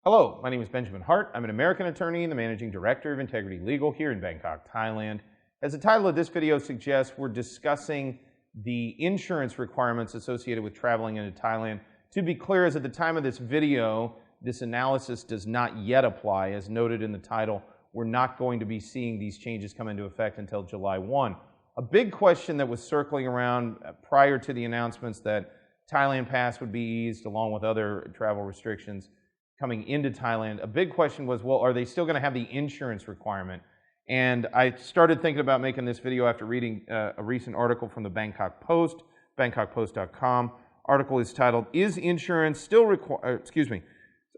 Hello, my name is Benjamin Hart. I'm an American attorney and the Managing Director of Integrity Legal here in Bangkok, Thailand. As the title of this video suggests, we're discussing the insurance requirements associated with traveling into Thailand. To be clear, as at the time of this video, this analysis does not yet apply. As noted in the title, we're not going to be seeing these changes come into effect until July 1. A big question that was circling around prior to the announcements that Thailand Pass would be eased along with other travel restrictions coming into Thailand, a big question was, well, are they still going to have the insurance requirement? And I started thinking about making this video after reading a recent article from the Bangkok Post, bangkokpost.com. Article is titled, Is Insurance Still Required?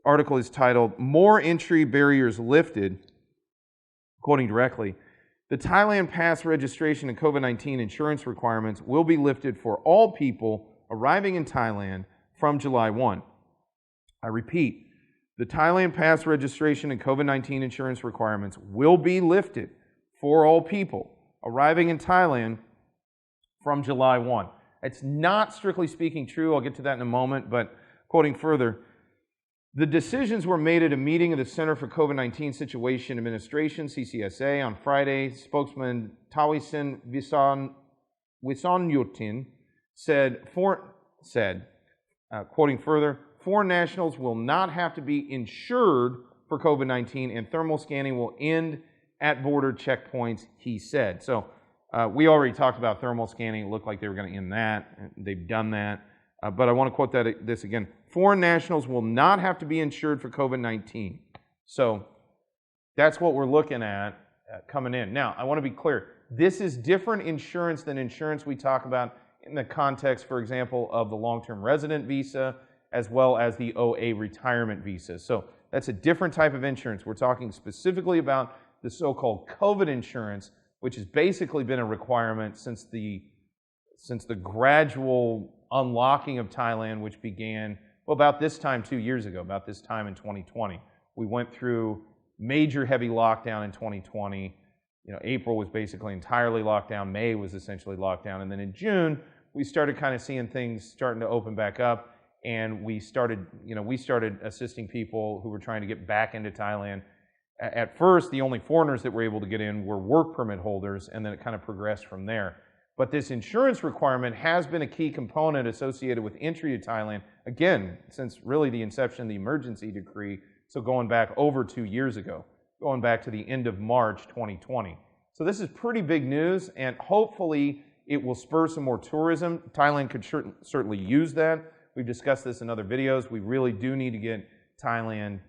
Article is titled, More Entry Barriers Lifted. Quoting directly, the Thailand Pass registration and COVID-19 insurance requirements will be lifted for all people arriving in Thailand from July 1. I repeat, the Thailand Pass registration and COVID-19 insurance requirements will be lifted for all people arriving in Thailand from July 1. It's not strictly speaking true. I'll get to that in a moment, but quoting further, the decisions were made at a meeting of the Center for COVID-19 Situation Administration, CCSA, on Friday. Spokesman Tawisin Wisonyutin said, quoting further, foreign nationals will not have to be insured for COVID-19 and thermal scanning will end at border checkpoints, he said. So we already talked about thermal scanning. It looked like they were going to end that. They've done that. But I want to quote this again. Foreign nationals will not have to be insured for COVID-19. So that's what we're looking at coming in. Now, I want to be clear. This is different insurance than insurance we talk about in the context, for example, of the long-term resident visa, as well as the OA retirement visa. So that's a different type of insurance. We're talking specifically about the so-called COVID insurance, which has basically been a requirement since the gradual unlocking of Thailand, which began, well, about this time 2 years ago, about this time in 2020. We went through major heavy lockdown in 2020. April was basically entirely locked down. May was essentially locked down. And then in June, we started kind of seeing things starting to open back up. And we started assisting people who were trying to get back into Thailand. At first, the only foreigners that were able to get in were work permit holders, and then it kind of progressed from there. But this insurance requirement has been a key component associated with entry to Thailand, again, since really the inception of the emergency decree, so going back over 2 years ago, going back to the end of March 2020. So this is pretty big news, and hopefully it will spur some more tourism. Thailand could certainly use that. We've discussed this in other videos. We really do need to get Thailand,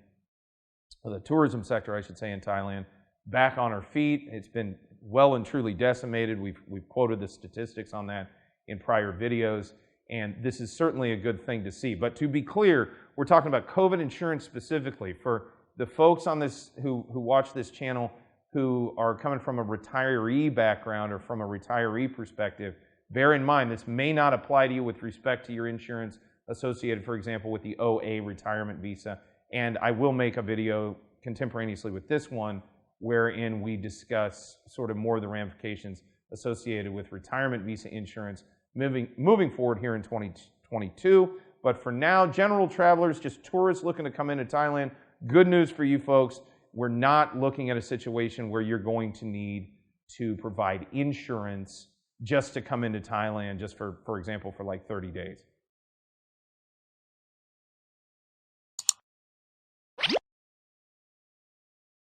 or the tourism sector, I should say, in Thailand, back on our feet. It's been well and truly decimated. We've quoted the statistics on that in prior videos, and this is certainly a good thing to see. But to be clear, we're talking about COVID insurance specifically. For the folks on this who watch this channel who are coming from a retiree background or from a retiree perspective, bear in mind this may not apply to you with respect to your insurance associated, for example, with the OA retirement visa. And I will make a video contemporaneously with this one wherein we discuss sort of more of the ramifications associated with retirement visa insurance moving forward here in 2022. But for now, general travelers, just tourists looking to come into Thailand, good news for you folks. We're not looking at a situation where you're going to need to provide insurance just to come into Thailand, just for example, for like 30 days.